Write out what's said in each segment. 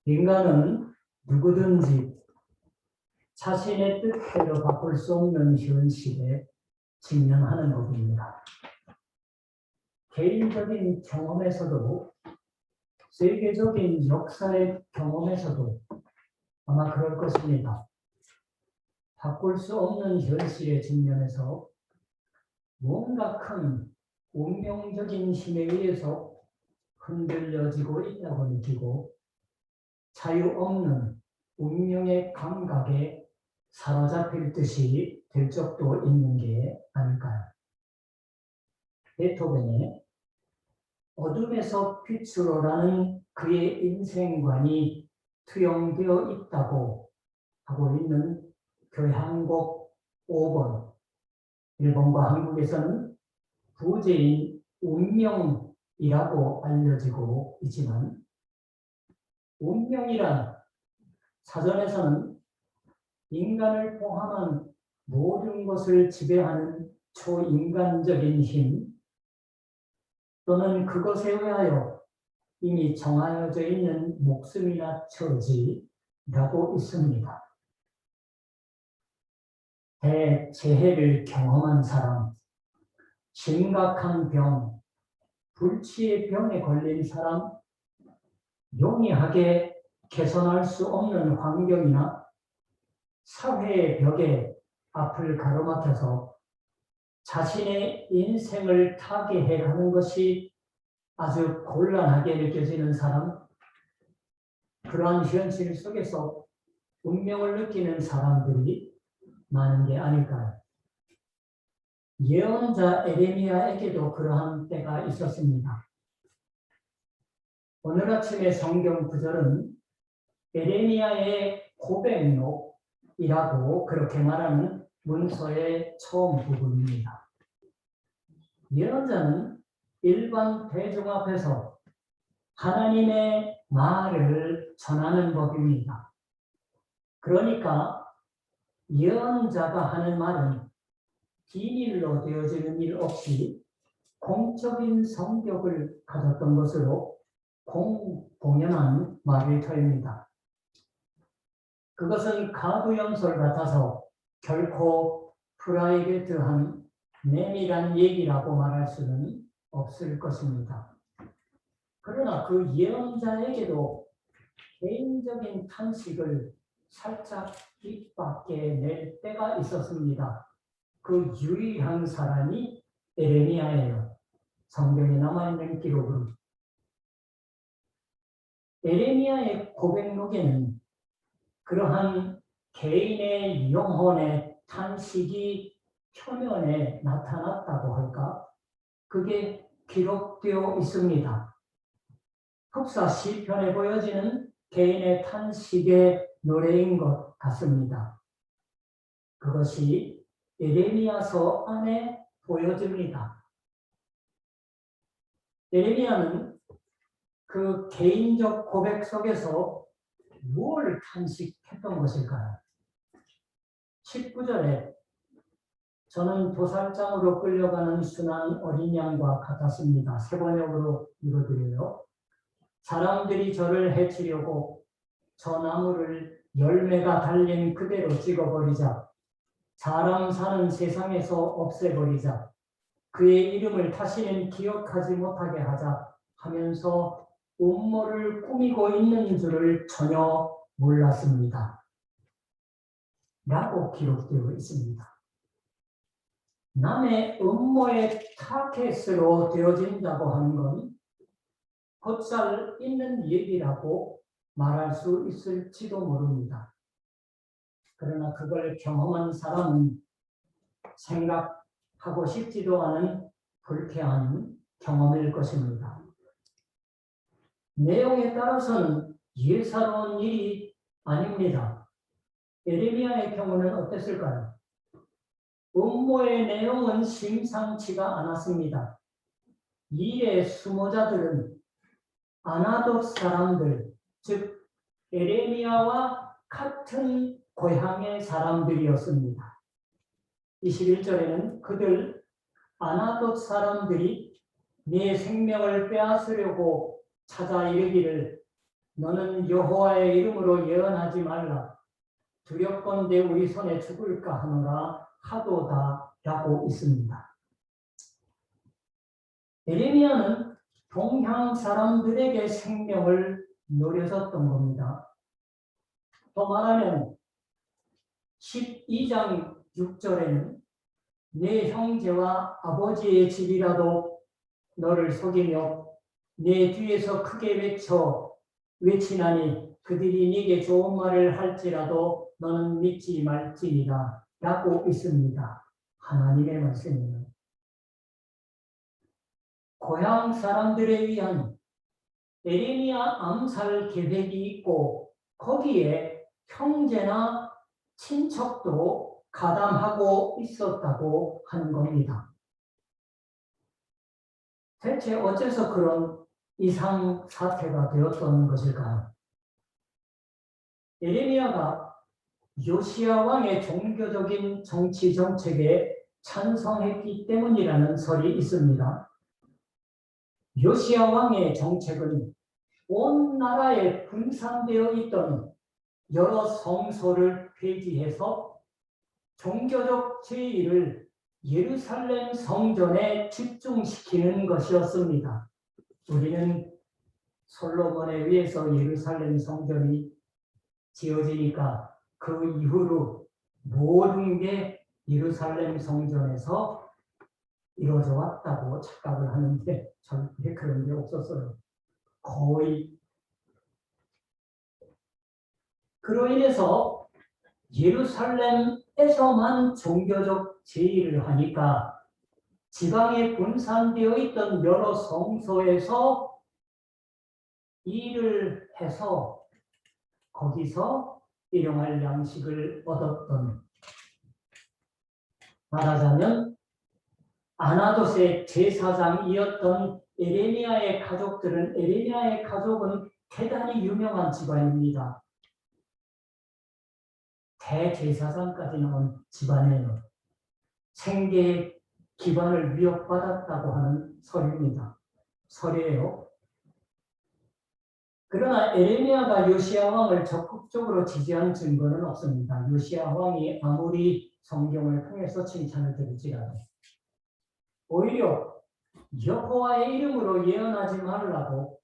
인간은 누구든지 자신의 뜻대로 바꿀 수 없는 현실에 직면하는 법입니다. 개인적인 경험에서도 세계적인 역사의 경험에서도 아마 그럴 것입니다. 바꿀 수 없는 현실에 직면해서 뭔가 큰 운명적인 힘에 의해서 흔들려지고 있다고 느끼고 자유 없는 운명의 감각에 사로잡힐 듯이 될 적도 있는 게 아닐까요? 베토벤의 어둠에서 빛으로라는 그의 인생관이 투영되어 있다고 하고 있는 교향곡 5번, 일본과 한국에서는 부제인 운명이라고 알려지고 있지만, 운명이란 사전에서는 인간을 포함한 모든 것을 지배하는 초인간적인 힘 또는 그것에 의하여 이미 정하여져 있는 목숨이나 처지라고 있습니다. 대재해를 경험한 사람, 심각한 병, 불치의 병에 걸린 사람, 용이하게 개선할 수 없는 환경이나 사회의 벽에 앞을 가로막혀서 자신의 인생을 타개해가는 것이 아주 곤란하게 느껴지는 사람, 그러한 현실 속에서 운명을 느끼는 사람들이 많은 게 아닐까요? 예언자 에레미야에게도 그러한 때가 있었습니다. 오늘 아침의 성경 구절은 에레미야의 고백록이라고 그렇게 말하는 문서의 처음 부분입니다. 예언자는 일반 대중 앞에서 하나님의 말을 전하는 법입니다. 그러니까 예언자가 하는 말은 비밀로 되어지는 일 없이 공적인 성격을 가졌던 것으로 공공연한 말일 터입니다. 그것은 가부연설 같아서 결코 프라이베트한 내밀한 얘기라고 말할 수는 없을 것입니다. 그러나 그 예언자에게도 개인적인 탄식을 살짝 입 밖에 낼 때가 있었습니다. 그 유일한 사람이 에레미야예요. 성경에 남아있는 기록은. 에레미야의 고백록에는 그러한 개인의 영혼의 탄식이 표면에 나타났다고 할까? 그게 기록되어 있습니다. 흑사 시편에 보여지는 개인의 탄식의 노래인 것 같습니다. 그것이 에레미야서 안에 보여집니다. 에레미야는 그 개인적 고백 속에서 무엇을 탄식했던 것일까요? 19절에 저는 도살장으로 끌려가는 순한 어린 양과 같았습니다. 세 번역으로 읽어드려요. 사람들이 저를 해치려고 저 나무를 열매가 달린 그대로 찍어버리자, 사람 사는 세상에서 없애버리자, 그의 이름을 다시는 기억하지 못하게 하자 하면서 음모를 꾸미고 있는 줄을 전혀 몰랐습니다. 라고 기록되어 있습니다. 남의 음모의 타겟으로 되어진다고 하는 건 곧잘 있는 얘기라고 말할 수 있을지도 모릅니다. 그러나 그걸 경험한 사람은 생각하고 싶지도 않은 불쾌한 경험일 것입니다. 내용에 따라서는 예사로운 일이 아닙니다. 에레미야의 경우는 어땠을까요? 음모의 내용은 심상치가 않았습니다. 일의 수모자들은 아나돗 사람들, 즉 에레미야와 같은 고향의 사람들이었습니다. 21절에는 그들 아나돗 사람들이 네 생명을 빼앗으려고 찾아 이르기를 너는 여호와의 이름으로 예언하지 말라. 두렵건대 우리 손에 죽을까 하노라 하도다라고 있습니다. 예레미야는 동향 사람들에게 생명을 노려줬던 겁니다. 또 말하면 12장 6절에는 내 형제와 아버지의 집이라도 너를 속이며 내 뒤에서 크게 외치나니 그들이 네게 좋은 말을 할지라도 너는 믿지 말지니라 라고 있습니다. 하나님의 말씀입니다. 고향 사람들에 위한 예레미야 암살 계획이 있고 거기에 형제나 친척도 가담하고 있었다고 하는 겁니다. 대체 어째서 그런 이상 사태가 되었던 것일까요? 예레미야가 요시야 왕의 종교적인 정치 정책에 찬성했기 때문이라는 설이 있습니다. 요시야 왕의 정책은 온 나라에 분산되어 있던 여러 성소를 폐지해서 종교적 제의를 예루살렘 성전에 집중시키는 것이었습니다. 우리는 솔로몬에 의해서 예루살렘 성전이 지어지니까 그 이후로 모든 게 예루살렘 성전에서 이루어져 왔다고 착각을 하는데 절대 그런 게 없었어요. 거의. 그로 인해서 예루살렘에서만 종교적 제의를 하니까 지방에 분산되어 있던 여러 성소에서 일을 해서 거기서 일용할 양식을 얻었던, 말하자면 아나돗의 제사장이었던 에레미야의 가족은 대단히 유명한 집안입니다. 대제사장까지 나온 집안이에요. 생계의 기반을 위협받았다고 하는 설이에요. 그러나 에레미야가 요시야 왕을 적극적으로 지지한 증거는 없습니다. 요시야 왕이 아무리 성경을 통해서 칭찬을 들을지라도 오히려 여호와의 이름으로 예언하지 말라고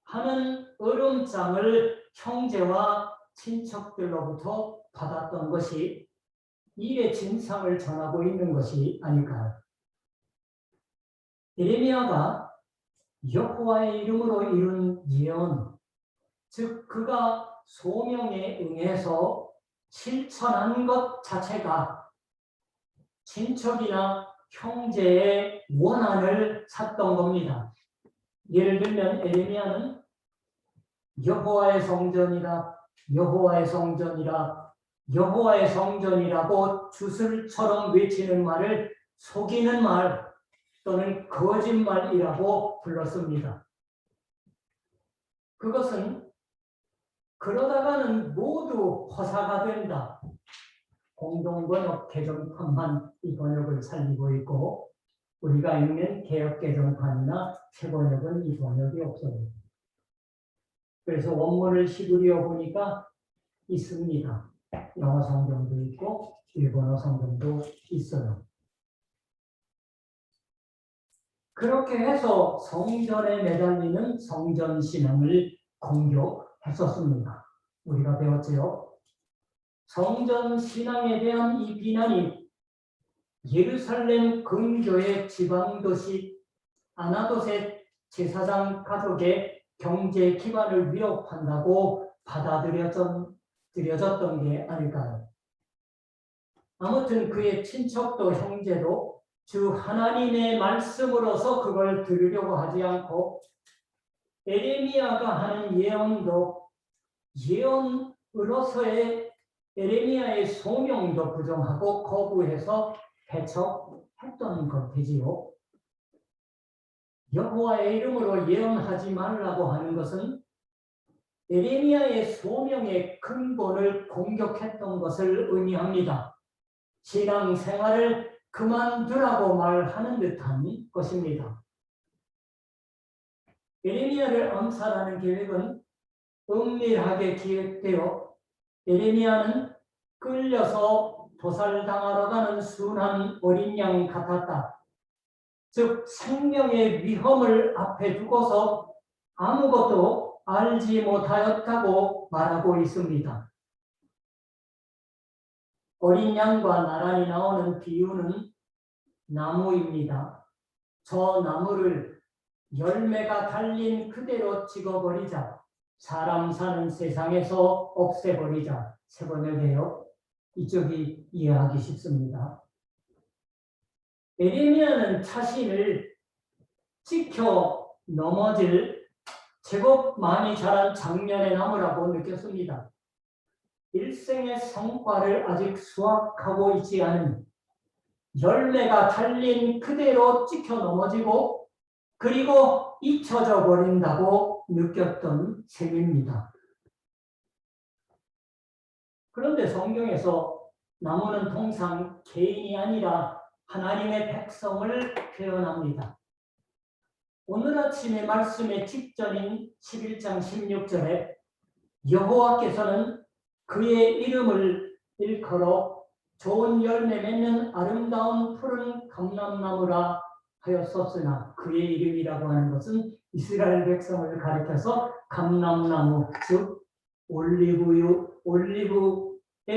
하는 으름장을 형제와 친척들로부터 받았던 것이 일의 진상을 전하고 있는 것이 아닐까요? 예레미야가 여호와의 이름으로 이룬 예언, 즉 그가 소명에 응해서 실천한 것 자체가 친척이나 형제의 원한을 샀던 겁니다. 예를 들면 에레미야는 여호와의 성전이라, 여호와의 성전이라, 여호와의 성전이라고 주술처럼 외치는 말을 속이는 말 또는 거짓말이라고 불렀습니다. 그것은 그러다가는 모두 허사가 된다. 공동번역 개정판만 이 번역을 살리고 있고 우리가 읽는 개역개정판이나 새번역은 이 번역이 없어요. 그래서 원문을 히브리어 보니까 있습니다. 영어 성경도 있고 일본어 성경도 있어요. 그렇게 해서 성전에 매달리는 성전신앙을 공격했었습니다. 우리가 배웠지요. 성전신앙에 대한 이 비난이 예루살렘 근교의 지방도시 아나돗의 제사장 가족의 경제 기반을 위협한다고 받아들여졌던 게 아닐까요? 아무튼 그의 친척도 형제도 주 하나님의 말씀으로서 그걸 들으려고 하지 않고 에레미야가 하는 예언도 예언으로서의 에레미야의 소명도 부정하고 거부해서 배척했던 것이지요. 여호와의 이름으로 예언하지 말라고 하는 것은 에레미야의 소명의 근본을 공격했던 것을 의미합니다. 신앙생활을 그만두라고 말하는 듯한 것입니다. 에레미야를 암살하는 계획은 은밀하게 기획되어 예레미야는 끌려서 도살당하러 가는 순한 어린 양이 같았다. 즉 생명의 위험을 앞에 두고서 아무것도 알지 못하였다고 말하고 있습니다. 어린 양과 나란히 나오는 비유는 나무입니다. 저 나무를 열매가 달린 그대로 찍어버리자, 사람 사는 세상에서 없애버리자. 세번역이에요. 이쪽이 이해하기 쉽습니다. 예레미야는 자신을 찍혀 넘어질 제법 많이 자란 작년의 나무라고 느꼈습니다. 일생의 성과를 아직 수확하고 있지 않은, 열매가 달린 그대로 찍혀 넘어지고 그리고 잊혀져 버린다고 느꼈던 셈입니다. 그런데 성경에서 나무는 통상 개인이 아니라 하나님의 백성을 표현합니다. 오늘 아침의 말씀의 직전인 11장 16절에 여호와께서는 그의 이름을 일컬어 좋은 열매 맺는 아름다운 푸른 감람나무라 하였었으나, 그의 이름이라고 하는 것은 이스라엘 백성을 가리켜서 감람나무, 즉 올리브의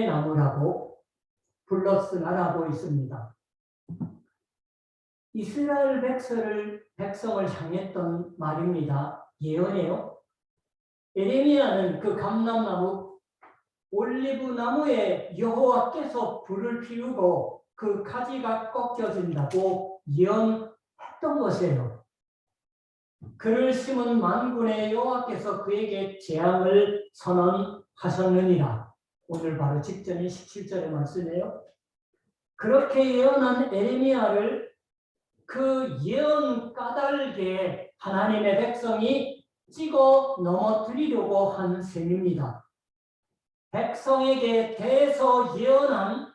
나무라고 불렀으나라고 있습니다. 이스라엘 백성을 향했던 말입니다. 예언이에요. 예레미야는 그 감람나무, 올리브나무에 여호와께서 불을 피우고 그 가지가 꺾여진다고 예언했던 것이에요. 그를 심은 만군의 여호와께서 그에게 재앙을 선언하셨느니라. 오늘 바로 직전인 17절의 말씀이에요. 그렇게 예언한 예레미야를 그 예언 까닭에 하나님의 백성이 찍어 넘어뜨리려고 한 셈입니다. 백성에게 대해서 예언한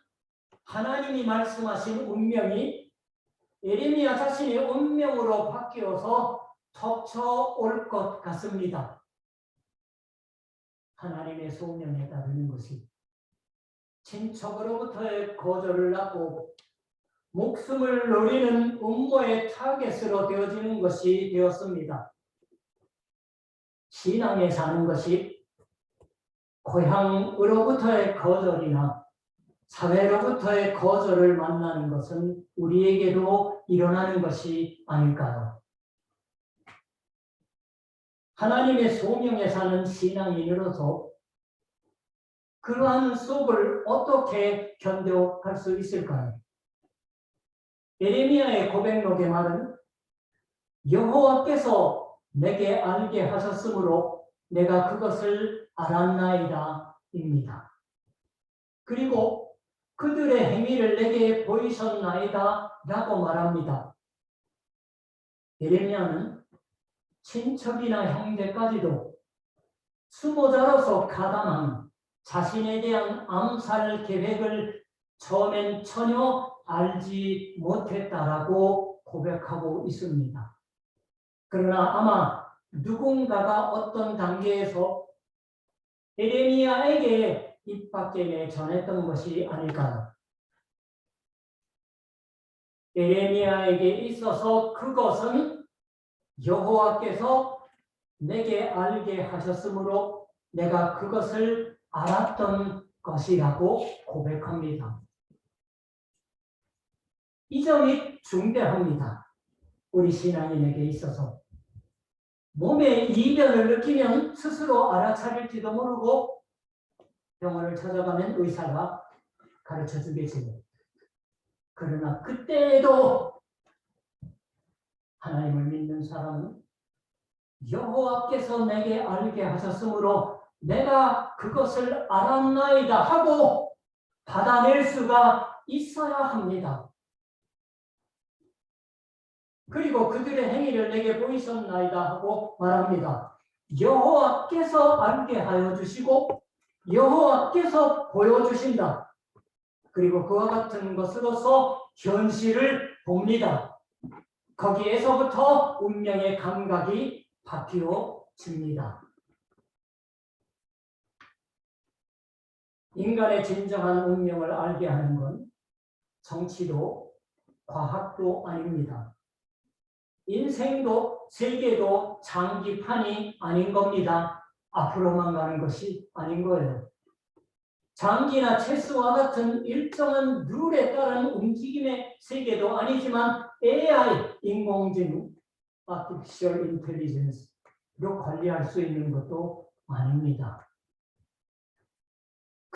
하나님이 말씀하신 운명이 예레미야 자신의 운명으로 바뀌어서 덮쳐올 것 같습니다. 하나님의 소명에 따르는 것이 친척으로부터의 거절을 낳고 목숨을 노리는 음모의 타겟으로 되어지는 것이 되었습니다. 신앙에 사는 것이 고향으로부터의 거절이나 사회로부터의 거절을 만나는 것은 우리에게도 일어나는 것이 아닐까요? 하나님의 소명에 사는 신앙인으로서 그러한 속을 어떻게 견뎌갈 수 있을까요? 예레미야의 고백록의 말은 여호와께서 내게 알게 하셨으므로 내가 그것을 알았나이다 입니다. 그리고 그들의 행위를 내게 보이셨나이다 라고 말합니다. 예레미야는 친척이나 형제까지도 수모자로서 가담한 자신에 대한 암살 계획을 처음엔 전혀 알지 못했다라고 고백하고 있습니다. 그러나 아마 누군가가 어떤 단계에서 예레미야에게 입 밖에 전했던 것이 아닐까요? 예레미야에게 있어서 그것은 여호와께서 내게 알게 하셨으므로 내가 그것을 알았던 것이라고 고백합니다. 이 점이 중대합니다. 우리 신앙인에게 있어서 몸의 이변을 느끼면 스스로 알아차릴지도 모르고 병원을 찾아가면 의사가 가르쳐 주겠지요. 그러나 그때에도 하나님을 믿는 사람은 여호와께서 내게 알게 하셨으므로 내가 그것을 알았나이다 하고 받아낼 수가 있어야 합니다. 그리고 그들의 행위를 내게 보이셨나이다 하고 말합니다. 여호와께서 알게 하여 주시고 여호와께서 보여주신다. 그리고 그와 같은 것으로서 현실을 봅니다. 거기에서부터 운명의 감각이 바뀌어집니다. 인간의 진정한 운명을 알게 하는 건 정치도 과학도 아닙니다. 인생도 세계도 장기판이 아닌 겁니다. 앞으로만 가는 것이 아닌 거예요. 장기나 체스와 같은 일정한 룰에 따른 움직임의 세계도 아니지만 AI, 인공지능, Artificial Intelligence로 관리할 수 있는 것도 아닙니다.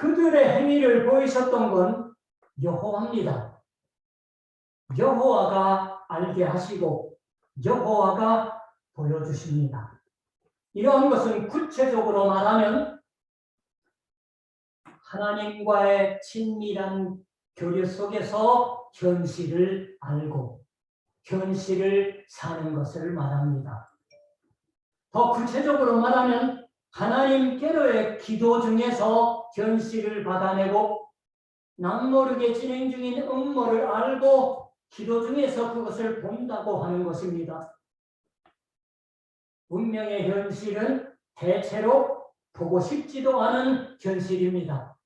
그들의 행위를 보이셨던 건 여호와입니다. 여호와가 알게 하시고 여호와가 보여주십니다. 이러한 것은 구체적으로 말하면 하나님과의 친밀한 교류 속에서 현실을 알고 현실을 사는 것을 말합니다. 더 구체적으로 말하면 하나님께로의 기도 중에서 현실을 받아내고 남모르게 진행 중인 음모를 알고 기도 중에서 그것을 본다고 하는 것입니다. 운명의 현실은 대체로 보고 싶지도 않은 현실입니다.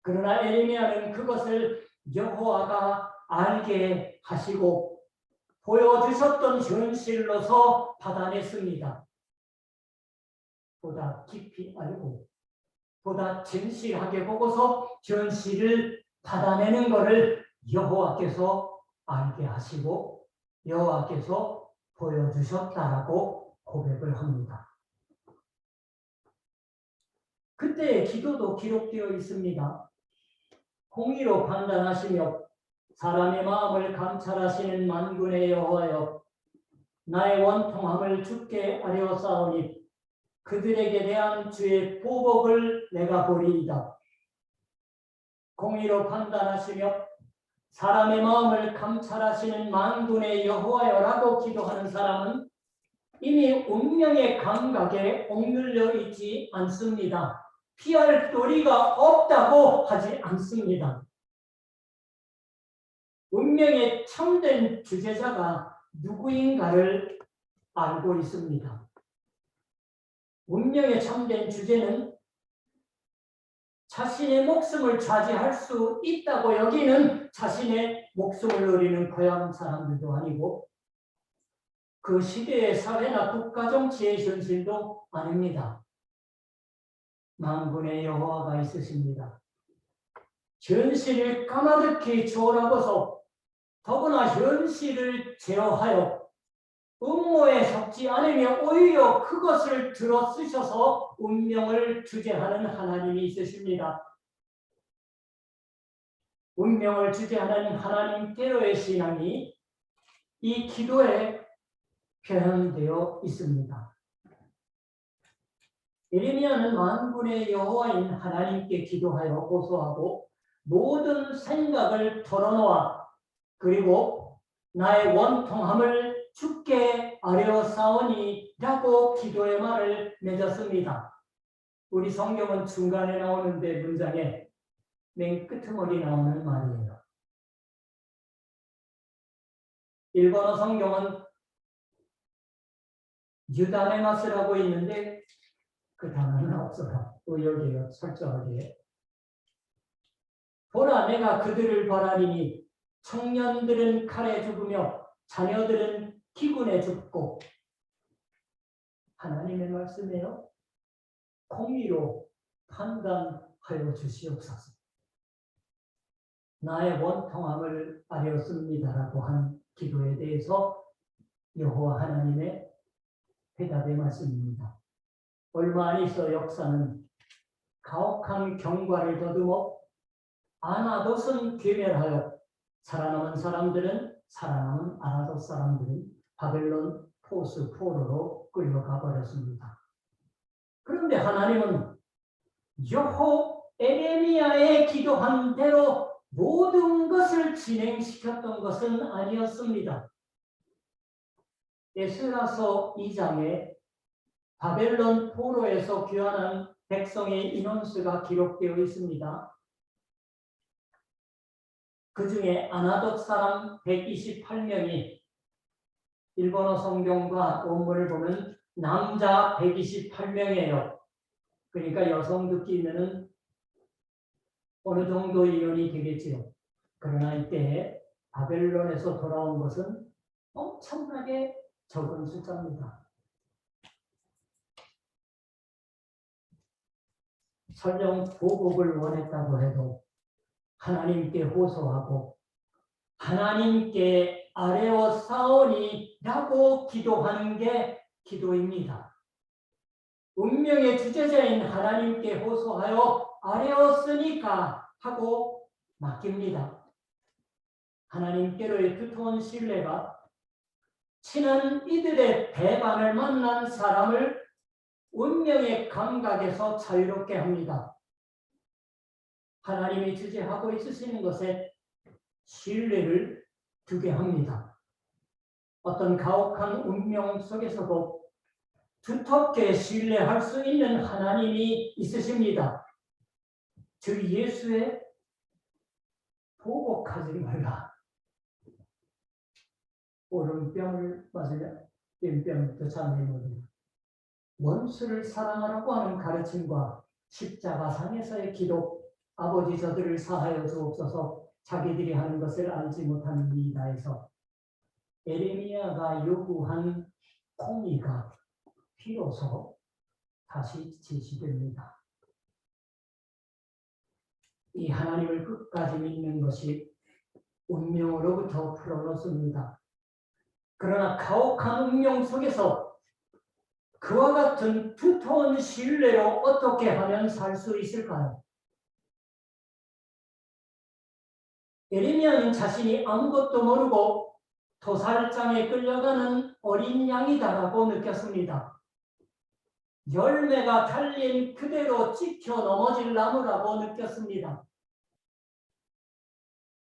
그러나 에레미야는 그것을 여호와가 알게 하시고 보여주셨던 현실로서 받아냈습니다. 보다 깊이 알고 보다 진실하게 보고서 현실을 받아내는 것을 여호와께서 알게 하시고 여호와께서 보여주셨다라고 고백을 합니다. 그때의 기도도 기록되어 있습니다. 공의로 판단하시며 사람의 마음을 감찰하시는 만군의 여호와여, 나의 원통함을 주께 아뢰었사오니 그들에게 대한 주의 보복을 내가 보리이다. 공의로 판단하시며 사람의 마음을 감찰하시는 만군의 여호와여라고 기도하는 사람은 이미 운명의 감각에 억눌려 있지 않습니다. 피할 도리가 없다고 하지 않습니다. 운명의 참된 주제자가 누구인가를 알고 있습니다. 운명의 참된 주제는 자신의 목숨을 차지할 수 있다고 여기는 자신의 목숨을 노리는 고향 사람들도 아니고 그 시대의 사회나 국가 정치의 현실도 아닙니다. 만군의 여호와가 있으십니다. 현실을 까마득히 초월하고서 더구나 현실을 제어하여 음모에 섞지 않으며 오히려 그것을 들어 쓰셔서 운명을 주재하는 하나님이 있으십니다. 운명을 주재하는 하나님께로의 신앙이 이 기도에 표현되어 있습니다. 예레미야는 만군의 여호와인 하나님께 기도하여 고소하고 모든 생각을 털어놓아 그리고 나의 원통함을 주께 아뢰었사오니 라고 기도의 말을 맺었습니다. 우리 성경은 중간에 나오는데 문장에 맨 끄트머리 나오는 말이에요. 일본어 성경은 유다네마스라고 있는데 그 단어는 없어요. 또 여기에요. 철저하게. 보라 내가 그들을 벌하리니 청년들은 칼에 죽으며 자녀들은 기근에 죽고 하나님의 말씀이에요. 공의로 판단하여 주시옵소서. 나의 원통함을 아뢰었습니다라고 한 기도에 대해서 여호와 하나님의 대답의 말씀입니다. 얼마 안 있어 역사는 가혹한 경과를 더듬어 아나돗은 괴멸하여 살아남은 사람들은 살아남은 아나돗 사람들은 바벨론 포스 포로로 끌려가 버렸습니다. 그런데 하나님은 에레미야의 기도한 대로 모든 것을 진행시켰던 것은 아니었습니다. 에스라서 2장에 바벨론 포로에서 귀환한 백성의 인원수가 기록되어 있습니다. 그 중에 아나돗 사람 128명이 일본어 성경과 원문을 보면 남자 128명이에요. 그러니까 여성도 끼면은 어느 정도 이론이 되겠지요. 그러나 이때 바벨론에서 돌아온 것은 엄청나게 적은 숫자입니다. 설령 보복을 원했다고 해도 하나님께 호소하고 하나님께 아뢰어사오니라고 기도하는 게 기도입니다. 운명의 주제자인 하나님께 호소하여 아뢰었으니까 하고 맡깁니다. 하나님께로의 두터운 신뢰가 친한 이들의 배반을 만난 사람을 운명의 감각에서 자유롭게 합니다. 하나님이 주재하고 있으시는 것에 신뢰를 두게 합니다. 어떤 가혹한 운명 속에서도 두텁게 신뢰할 수 있는 하나님이 있으십니다. 주 예수의 보복하지 말라. 오른뺨을 맞으면 왼뺨부터 잡는 원수를 사랑하라고 하는 가르침과 십자가상에서의 기도, 아버지 저들을 사하여 주옵소서, 자기들이 하는 것을 알지 못합니다에서 에레미야가 요구한 공의가 비로소 다시 제시됩니다. 이 하나님을 끝까지 믿는 것이 운명으로부터 풀어놓습니다. 그러나 가혹한 운명 속에서 그와 같은 두터운 신뢰로 어떻게 하면 살 수 있을까요? 에레미야는 자신이 아무것도 모르고 도살장에 끌려가는 어린 양이다라고 느꼈습니다. 열매가 달린 그대로 찍혀 넘어질 나무라고 느꼈습니다.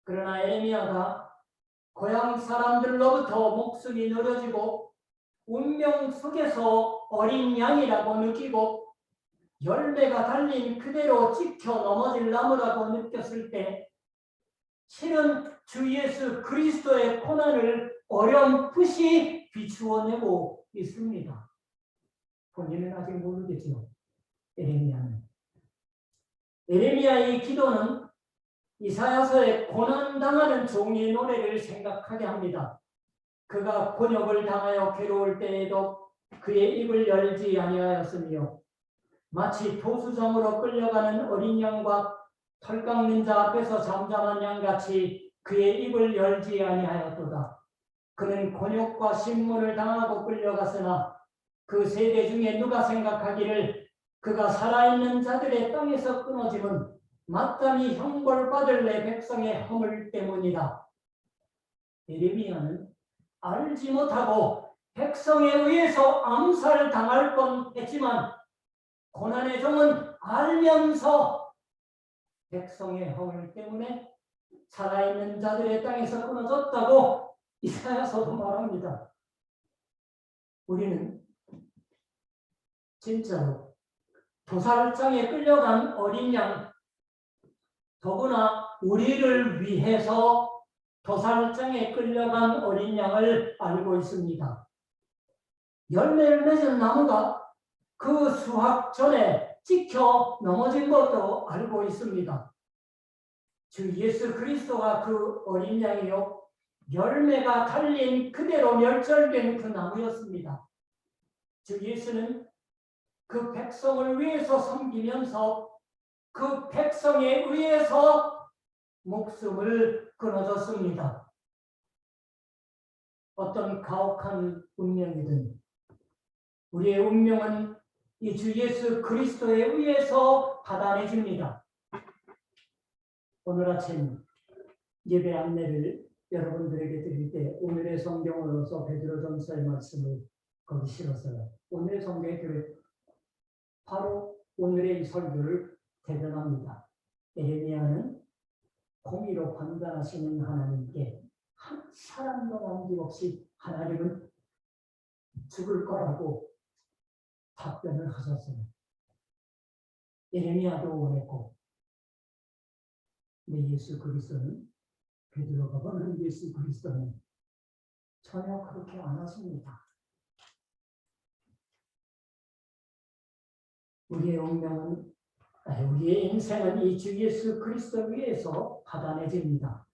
그러나 에레미야가 고향 사람들로부터 목숨이 늘어지고 운명 속에서 어린 양이라고 느끼고 열매가 달린 그대로 찍혀 넘어질 나무라고 느꼈을 때 실은 주 예수 그리스도의 고난을 어렴풋이 비추어내고 있습니다. 본인은 아직 모르겠지요. 에레미야는. 에레미야의 기도는 이사야서의 고난당하는 종의 노래를 생각하게 합니다. 그가 곤욕을 당하여 괴로울 때에도 그의 입을 열지 아니하였으며 마치 도수장으로 끌려가는 어린 양과 털 깎는 자 앞에서 잠잠한 양같이 그의 입을 열지 아니하였도다. 그는 곤욕과 신문을 당하고 끌려갔으나 그 세대 중에 누가 생각하기를 그가 살아있는 자들의 땅에서 끊어짐은 마땅히 형벌받을 내 백성의 허물 때문이다. 예레미야는 알지 못하고 백성에 의해서 암살당할 뻔했지만 고난의 종은 알면서 백성의 허물 때문에 살아있는 자들의 땅에서 끊어졌다고 이사야서도 말합니다. 우리는 진짜로 도살장에 끌려간 어린 양, 더구나 우리를 위해서 도살장에 끌려간 어린 양을 알고 있습니다. 열매를 맺은 나무가 그 수확 전에 찍혀 넘어진 것도 알고 있습니다. 주 예수 그리스도가 그 어린 양이요 열매가 달린 그대로 멸절된 그 나무였습니다. 주 예수는 그 백성을 위해서 섬기면서 그 백성에 의해서 목숨을 끊어줬습니다. 어떤 가혹한 운명이든 우리의 운명은 이 주 예수 그리스도에 의해서 받아내집니다. 오늘 아침 예배 안내를 여러분들에게 드릴 때 오늘의 성경으로서 베드로전서의 말씀을 거기 실었어요. 오늘의 성경에 바로 오늘의 이 설교를 대변합니다. 에레미야는 공의로 판단하시는 하나님께 한 사람도 남김없이 하나님은 죽을 거라고 답변을 하셨어요. 에레미야도 원했고 근데 예수 그리스도는 베드로가 보는 예수 그리스도는 전혀 그렇게 안 하십니다. 우리의 운명은 우리의 인생은 이 주 예수 그리스도 위에서 받아내집니다.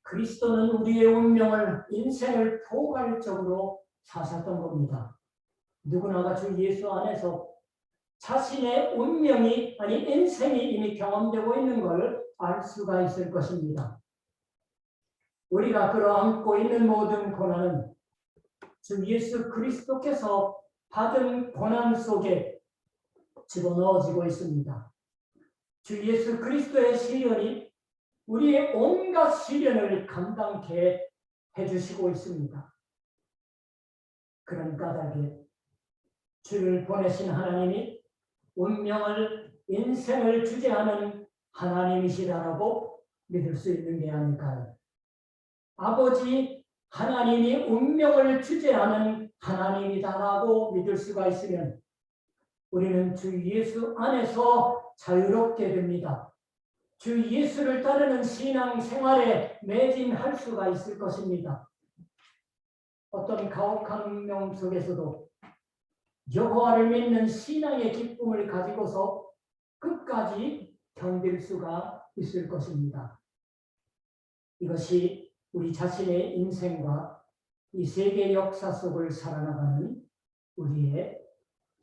그리스도는 우리의 운명을, 인생을 포괄적으로 사셨던 겁니다. 누구나가 주 예수 안에서 자신의 운명이, 아니 인생이 이미 경험되고 있는 것을 알 수가 있을 것입니다. 우리가 끌어안고 있는 모든 고난은 주 예수 그리스도께서 받은 고난 속에 집어넣어지고 있습니다. 주 예수 그리스도의 시련이 우리의 온갖 시련을 감당케 해주시고 있습니다. 그런 까닭에 주를 보내신 하나님이 운명을, 인생을 주재하는 하나님이시라고 믿을 수 있는 게 아닐까요? 아버지 하나님이 운명을 주재하는 하나님이다라고 믿을 수가 있으면 우리는 주 예수 안에서 자유롭게 됩니다. 주 예수를 따르는 신앙 생활에 매진할 수가 있을 것입니다. 어떤 가혹한 운명 속에서도 여호와를 믿는 신앙의 기쁨을 가지고서 끝까지 견딜 수가 있을 것입니다. 이것이 우리 자신의 인생과 이 세계 역사 속을 살아나가는 우리의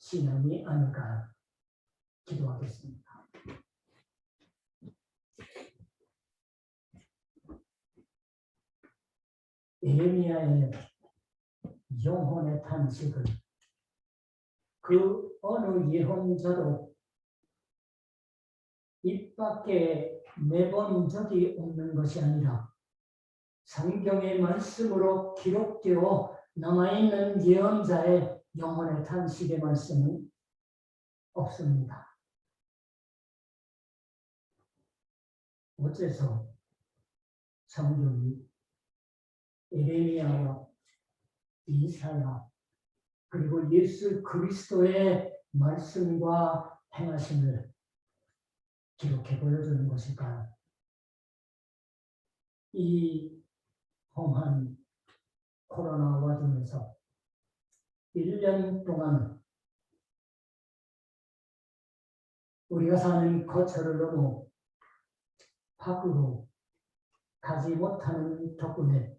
신앙이 아닐까 기도하겠습니다. 예레미야의 영혼의 탄식을 그 어느 예언자도 입 밖에 내본 적이 없는 것이 아니라 성경의 말씀으로 기록되어 남아있는 예언자의 영혼의 탄식의 말씀은 없습니다. 어째서 성경이 예레미야와 이사야 그리고 예수 그리스도의 말씀과 행하심을 기록해 보여주는 것일까요? 이 험한 코로나 와중에서 1년 동안 우리가 사는 거처를 넘어 밖으로 가지 못하는 덕분에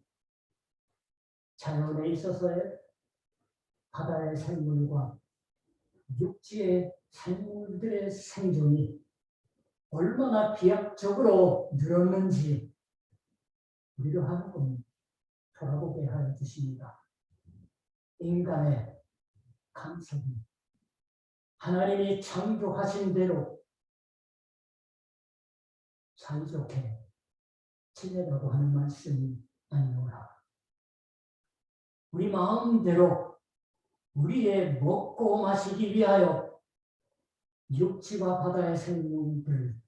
자연에 있어서의 바다의 생물과 육지의 생물들의 생존이 얼마나 비약적으로 늘었는지 우리를 한번 돌아보게 하여 주십니다. 인간의 감성이 하나님이 창조하신 대로 사이좋게 지내라고 하는 말씀이 아니오라. 우리 마음대로 우리의 먹고 마시기 위하여 육지와 바다의 생명들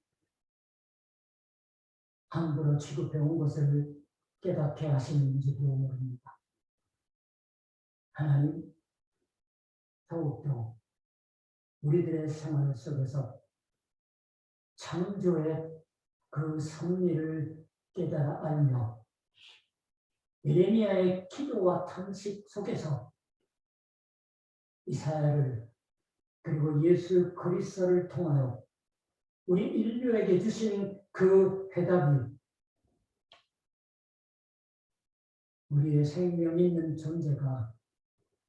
함부로 취급해 온 것을 깨닫게 하시는지도 모릅니다. 하나님, 더욱더 우리들의 생활 속에서 창조의 그 섭리를 깨달아 알며 예레미야의 기도와 탄식 속에서 이사야를 그리고 예수 그리스도를 통하여 우리 인류에게 주신 그 해답이 우리의 생명 있는 존재가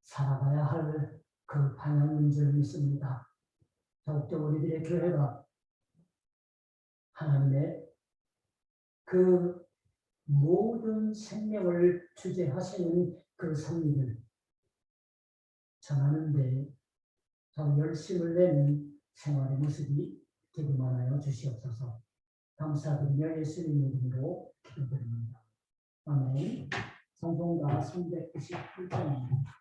살아가야 할 그 방향인 줄 믿습니다. 더욱더 우리들의 교회가 하나님의 그 모든 생명을 주재하시는 그 섭리를 전하는 데 더 열심을 내는 생활의 모습이 되기만 하여 주시옵소서. 감사드리며 예수님의 이름으로 기도드립니다. 아멘. 성경가 398장입니다.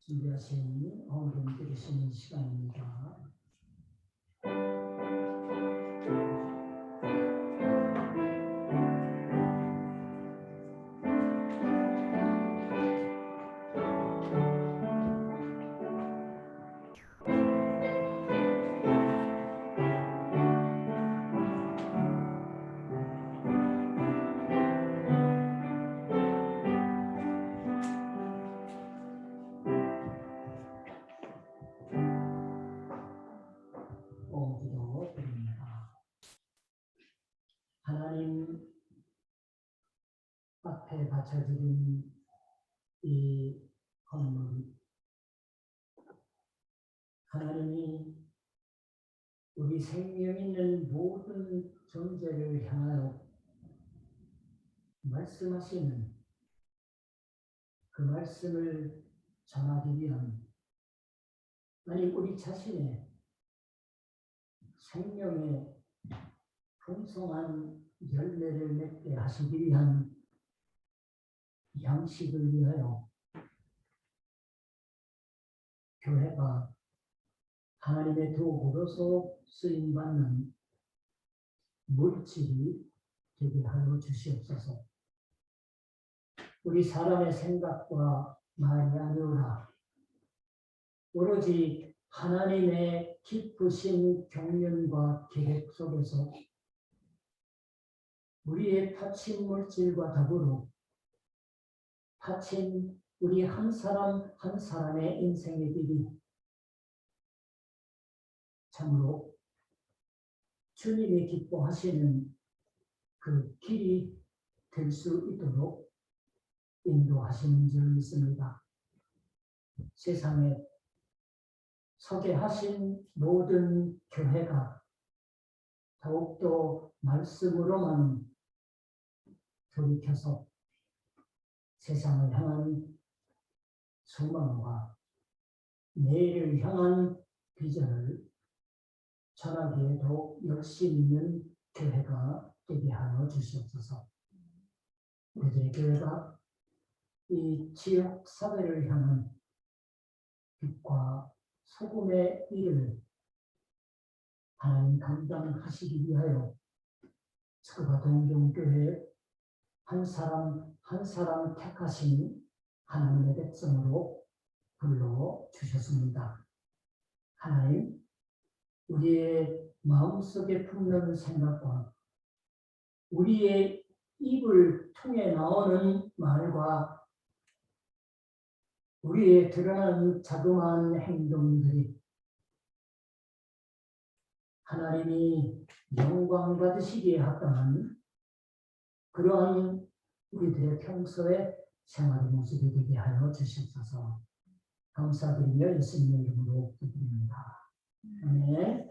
준비하신 헌금 드리시는 시간입니다. 기도 드립니다. 하나님 앞에 바쳐드린 이 헌물, 하나님이 우리 생명 있는 모든 존재를 향하여 말씀하시는 그 말씀을 전하기 위한, 아니 우리 자신의 생명의 풍성한 열매를 맺게 하시기 위한 양식을 위하여 교회가 하나님의 도구로서 쓰임받는 물질이 되게 하여 주시옵소서. 우리 사람의 생각과 말이 아니오라 오로지 하나님의 기쁘신 경륜과 계획 속에서 우리의 파친 물질과 더불어 파친 우리 한 사람 한 사람의 인생의 길이 참으로 주님이 기뻐하시는 그 길이 될 수 있도록 인도하시는 줄 믿습니다. 세상에 서게 하신 모든 교회가 더욱더 말씀으로만 돌이켜서 세상을 향한 소망과 내일을 향한 비전을 전하기에 더욱 열심히 있는 교회가 되게 하여 주시옵소서. 우리들의 교회가 이 지역 사회를 향한 빛과 소금의 일을 하나님 감당하시기 위하여 스크바 동정교회 한 사람 한 사람 택하신 하나님의 백성으로 불러주셨습니다. 하나님, 우리의 마음속에 품는 생각과 우리의 입을 통해 나오는 말과 우리의 드러나는 자그마한 행동들이 하나님이 영광 받으시기에 합당한 그러한 우리들의 평소의 생활의 모습이 되게 하여 주시옵소서. 감사드리며 예수님의 이름으로 기도드립니다. 아멘.